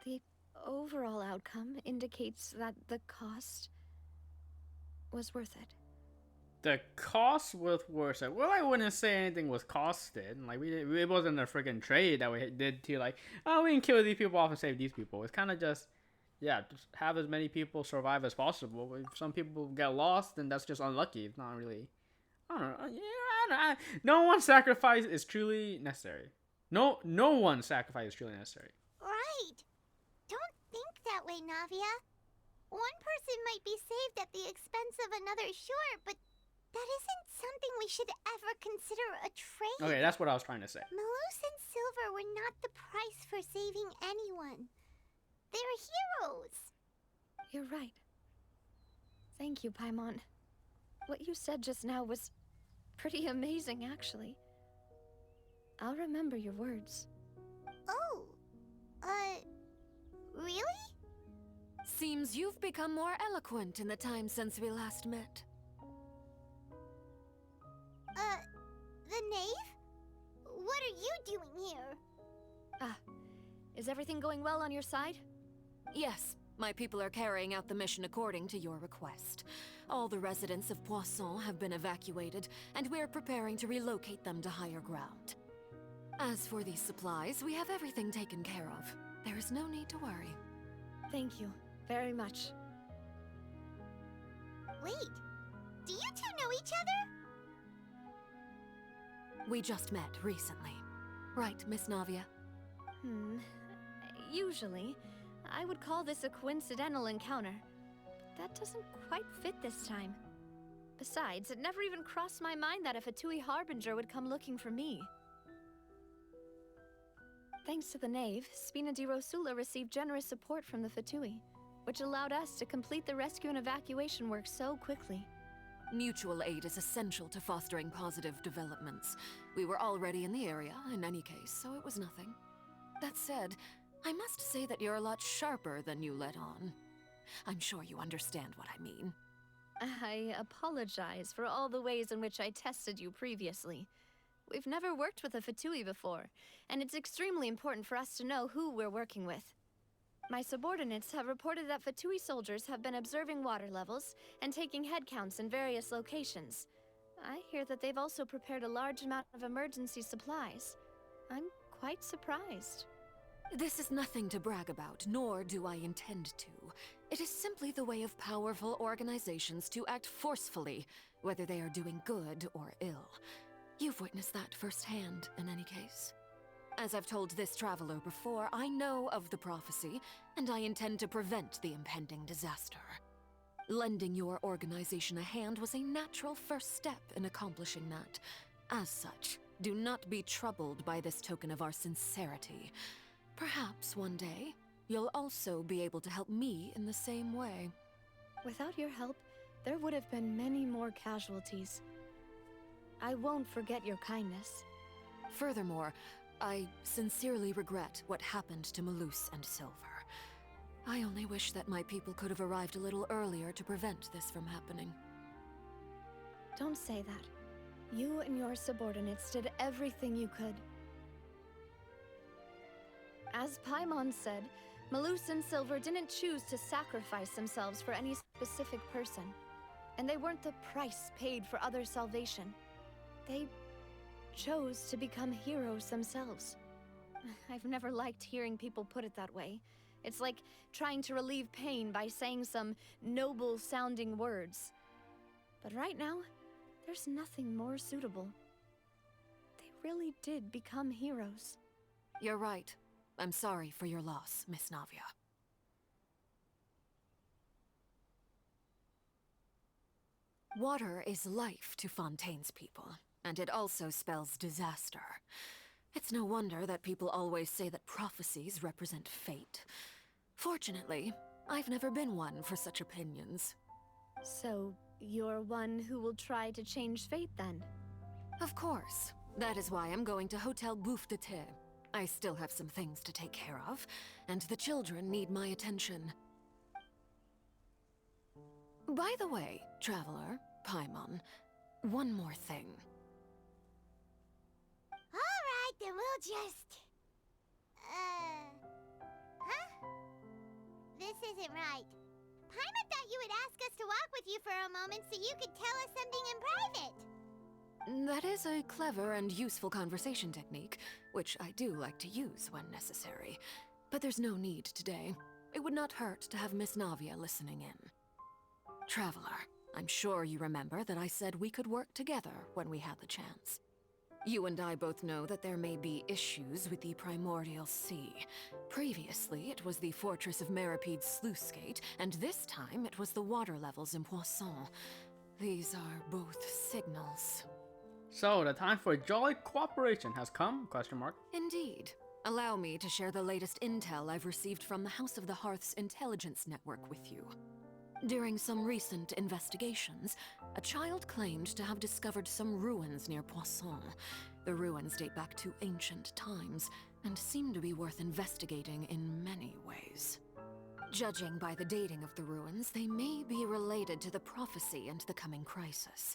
S3: The overall outcome indicates that the cost was worth it.
S1: The cost was worth it. Well, I wouldn't say anything was costed. Like it wasn't a freaking trade that we did to like, oh, we can kill these people off and save these people. It's kind of just just have as many people survive as possible. If some people get lost, then that's just unlucky. It's not really. I don't know. Yeah, no one's sacrifice is truly necessary. No one's sacrifice is truly necessary.
S2: Right. Don't think that way, Navia. One person might be saved at the expense of another, sure, but that isn't something we should ever consider a trade.
S1: Okay, that's what I was trying to say.
S2: Malus and Silver were not the price for saving anyone. They're heroes.
S3: You're right. Thank you, Paimon. What you said just now was pretty amazing, actually. I'll remember your words.
S2: Oh, really?
S11: Seems you've become more eloquent in the time since we last met.
S2: The knave? What are you doing here?
S3: Ah, is everything going well on your side?
S11: Yes, my people are carrying out the mission according to your request. All the residents of Poisson have been evacuated, and we're preparing to relocate them to higher ground. As for these supplies, we have everything taken care of. There is no need to worry.
S3: Thank you very much.
S2: Wait, do you two know each other?
S11: We just met recently. Right, Miss Navia?
S3: Usually, I would call this a coincidental encounter. But that doesn't quite fit this time. Besides, it never even crossed my mind that a Fatui Harbinger would come looking for me. Thanks to the Knave, Spina di Rosula received generous support from the Fatui, which allowed us to complete the rescue and evacuation work so quickly.
S11: Mutual aid is essential to fostering positive developments. We were already in the area, in any case, so it was nothing. That said, I must say that you're a lot sharper than you let on. I'm sure you understand what I mean.
S3: I apologize for all the ways in which I tested you previously. We've never worked with a Fatui before, and it's extremely important for us to know who we're working with. My subordinates have reported that Fatui soldiers have been observing water levels and taking head counts in various locations. I hear that they've also prepared a large amount of emergency supplies. I'm quite surprised.
S11: This is nothing to brag about, nor do I intend to. It is simply the way of powerful organizations to act forcefully, whether they are doing good or ill. You've witnessed that firsthand, in any case. As I've told this traveler before, I know of the prophecy, and I intend to prevent the impending disaster. Lending your organization a hand was a natural first step in accomplishing that. As such, do not be troubled by this token of our sincerity. Perhaps one day, you'll also be able to help me in the same way.
S6: Without your help, there would have been many more casualties. I won't forget your kindness.
S11: Furthermore, I sincerely regret what happened to Malus and Silver. I only wish that my people could have arrived a little earlier to prevent this from happening.
S6: Don't say that. You and your subordinates did everything you could. As Paimon said, Malus and Silver didn't choose to sacrifice themselves for any specific person. And they weren't the price paid for others' salvation. They chose to become heroes themselves. I've never liked hearing people put it that way. It's like trying to relieve pain by saying some noble-sounding words. But right now, there's nothing more suitable. They really did become heroes.
S11: You're right. I'm sorry for your loss, Miss Navia. Water is life to Fontaine's people, and it also spells disaster. It's no wonder that people always say that prophecies represent fate. Fortunately, I've never been one for such opinions.
S6: So, you're one who will try to change fate then?
S11: Of course. That is why I'm going to Hotel Bouffe de Thé. I still have some things to take care of, and the children need my attention. By the way, Traveler, Paimon, one more thing.
S2: Alright, then we'll just... Huh? This isn't right. Paimon thought you would ask us to walk with you for a moment so you could tell us something in private.
S11: That is a clever and useful conversation technique, which I do like to use when necessary. But there's no need today. It would not hurt to have Miss Navia listening in. Traveler, I'm sure you remember that I said we could work together when we had the chance. You and I both know that there may be issues with the Primordial Sea. Previously, it was the Fortress of Meripede's sluice gate, and this time it was the water levels in Poisson. These are both signals.
S1: So, the time for jolly cooperation has come, question mark.
S11: Indeed. Allow me to share the latest intel I've received from the House of the Hearth's intelligence network with you. During some recent investigations, a child claimed to have discovered some ruins near Poisson. The ruins date back to ancient times, and seem to be worth investigating in many ways. Judging by the dating of the ruins, they may be related to the prophecy and the coming crisis.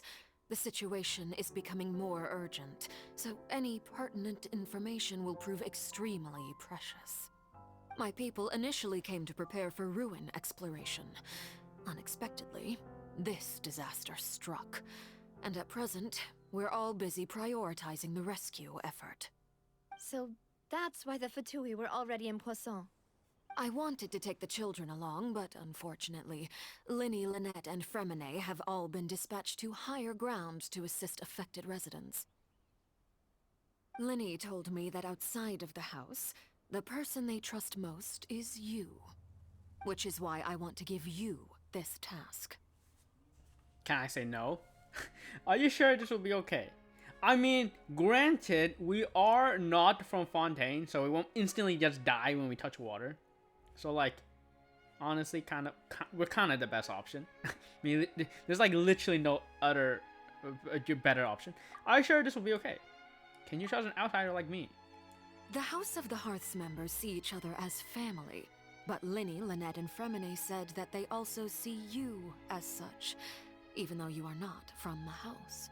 S11: The situation is becoming more urgent, so any pertinent information will prove extremely precious. My people initially came to prepare for ruin exploration. Unexpectedly, this disaster struck, and at present, we're all busy prioritizing the rescue effort.
S6: So that's why the Fatui were already in Poisson.
S11: I wanted to take the children along, but unfortunately, Linny, Lynette, and Fremine have all been dispatched to higher ground to assist affected residents. Linny told me that outside of the house, the person they trust most is you. Which is why I want to give you this task.
S1: Can I say no? Are you sure this will be okay? I mean, granted, we are not from Fontaine, so we won't instantly just die when we touch water. So, like, honestly, we're kind of the best option. I mean, there's like literally no other better option. Are you sure this will be okay? Can you trust an outsider like me?
S11: The House of the Hearth's members see each other as family, but Linny, Lynette, and Fremine said that they also see you as such, even though you are not from the house.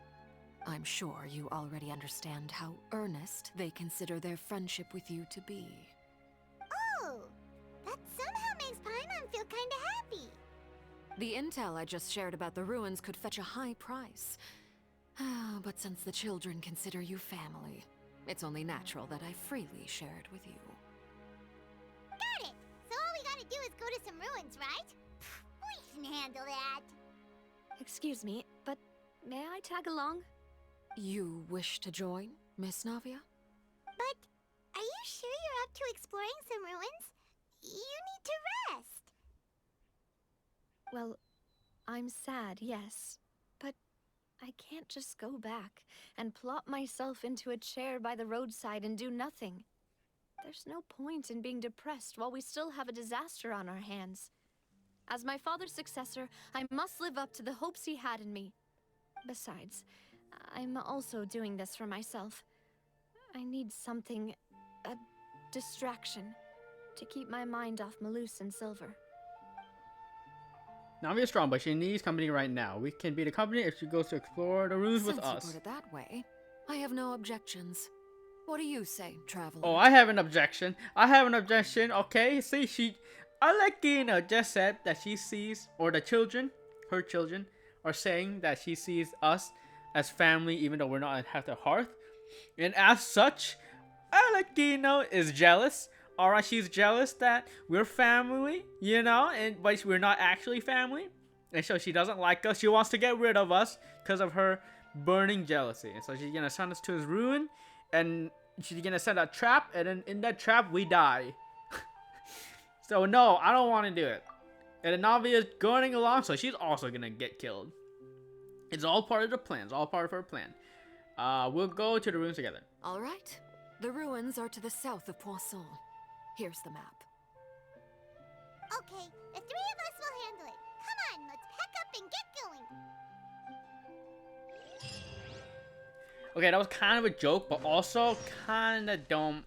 S11: I'm sure you already understand how earnest they consider their friendship with you to be.
S2: Oh, that somehow makes Paimon feel kinda happy.
S11: The intel I just shared about the ruins could fetch a high price. But since the children consider you family, it's only natural that I freely share it with you.
S2: do is go to some ruins, right? We can handle that.
S6: Excuse me, but may I tag along?
S11: You wish to join, Miss Navia?
S2: But are you sure you're up to exploring some ruins? You need to rest.
S6: Well, I'm sad, yes. But I can't just go back and plop myself into a chair by the roadside and do nothing. There's no point in being depressed while we still have a disaster on our hands. As my father's successor, I must live up to the hopes he had in me. Besides, I'm also doing this for myself. I need something, a distraction, to keep my mind off Malus and Silver.
S1: Navia's strong, but she needs company right now. We can be the company if she goes to explore the ruins with
S11: Since
S1: us.
S11: you put it that way, I have no objections. What do you say, traveler?
S1: Oh, I have an objection. I have an objection. Okay, see, Arlecchino just said that she sees, or the children, her children, are saying that she sees us as family, even though we're not at the hearth. And as such, Arlecchino is jealous. Alright, she's jealous that we're family, you know, but we're not actually family. And so she doesn't like us. She wants to get rid of us because of her burning jealousy. And so she's gonna send us to his ruin, and she's gonna send a trap, and then in that trap we die. So no, I don't want to do it. And then Navia is going along, so she's also gonna get killed. It's all part of the plan. It's all part of her plan. We'll go to the ruins together.
S11: All right. The ruins are to the south of Poisson. Here's the map.
S2: Okay, the three of us will handle it. Come on, let's pack up and get going.
S1: Okay, that was kind of a joke, but also kind of don't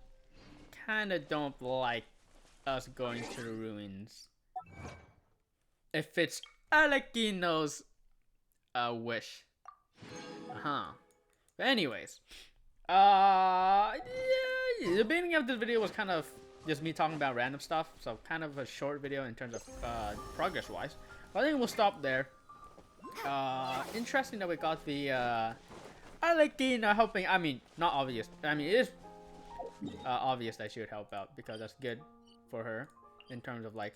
S1: like us going to the ruins. If it's Arlecchino's wish. But anyways, yeah, the beginning of this video was kind of just me talking about random stuff, so kind of a short video in terms of progress wise. But I think we'll stop there. Interesting that we got the Arlecchino helping. I mean, not obvious. I mean, it is obvious that she would help out because that's good for her in terms of like,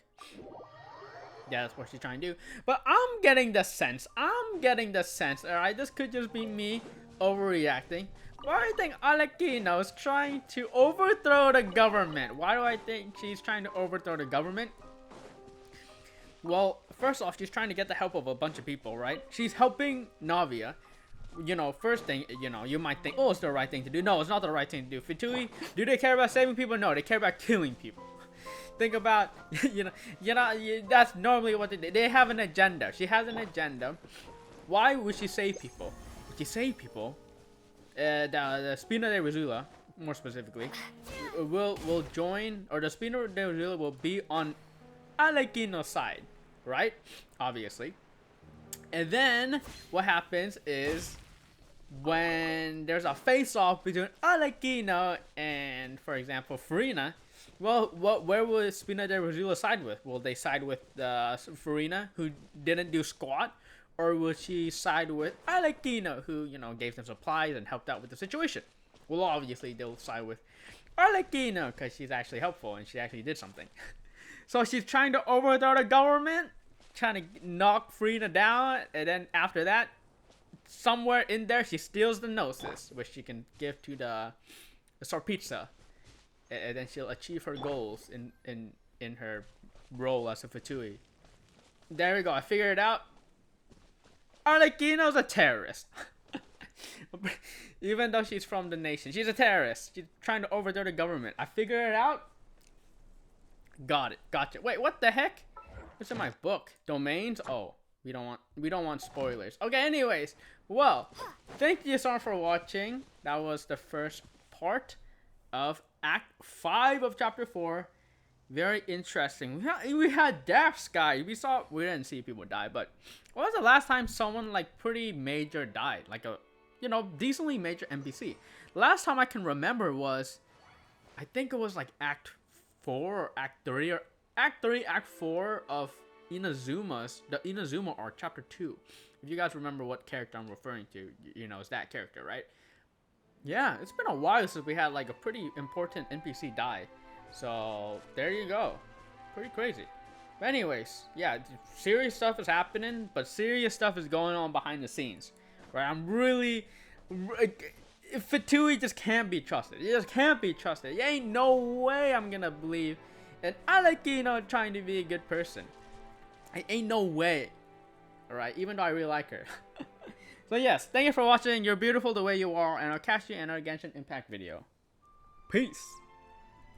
S1: yeah, that's what she's trying to do. But I'm getting the sense. Alright, this could just be me overreacting. Why do I think Arlecchino is trying to overthrow the government? Why do I think she's trying to overthrow the government? Well, first off, she's trying to get the help of a bunch of people, right? She's helping Navia. You know, first thing, you know, you might think, oh, it's the right thing to do. No, it's not the right thing to do. Fatui, do they care about saving people? No, they care about killing people. Think about, that's normally what they do. They have an agenda. She has an agenda. Why would she save people? Would she save people? The Spina de Rosula, more specifically, will join, or the Spina de Rosula will be on Arlecchino's side, right? Obviously. And then what happens is when there's a face-off between Arlecchino and, for example, Furina, well, where will Spina de Rosula side with? Will they side with Furina, who didn't do squat? Or will she side with Arlecchino, who, you know, gave them supplies and helped out with the situation? Well, obviously, they'll side with Arlecchino, because she's actually helpful and she actually did something. So she's trying to overthrow the government, trying to knock Furina down, and then after that, somewhere in there, she steals the Gnosis, which she can give to the Sarpizza. And then she'll achieve her goals in her role as a Fatui. There we go, I figured it out. Arlecchino's a terrorist. Even though she's from the nation, she's a terrorist. She's trying to overthrow the government. I figured it out. Got it. Gotcha. Wait, what the heck? What's in my book? Domains? Oh, we don't want spoilers. Okay, anyways. Well, thank you so much for watching. That was the first part of Act 5 of Chapter 4. Very interesting. We had deaths, guys. We didn't see people die, but when was the last time someone like pretty major died? Like a, you know, decently major NPC. Last time I can remember was, I think it was like Act 4 or Act 3 or Act 3, Act 4 of the Inazuma arc, Chapter 2. If you guys remember what character I'm referring to, you know, it's that character, right? Yeah, it's been a while since we had like a pretty important NPC die. So there you go. Pretty crazy. But anyways, yeah, serious stuff is happening, but serious stuff is going on behind the scenes. Right? I'm really... Fatui just can't be trusted. He just can't be trusted. There ain't no way I'm gonna believe an Arlecchino trying to be a good person. Ain't no way. Alright, even though I really like her. So yes, thank you for watching. You're beautiful the way you are, and I'll catch you in another Genshin Impact video. Peace!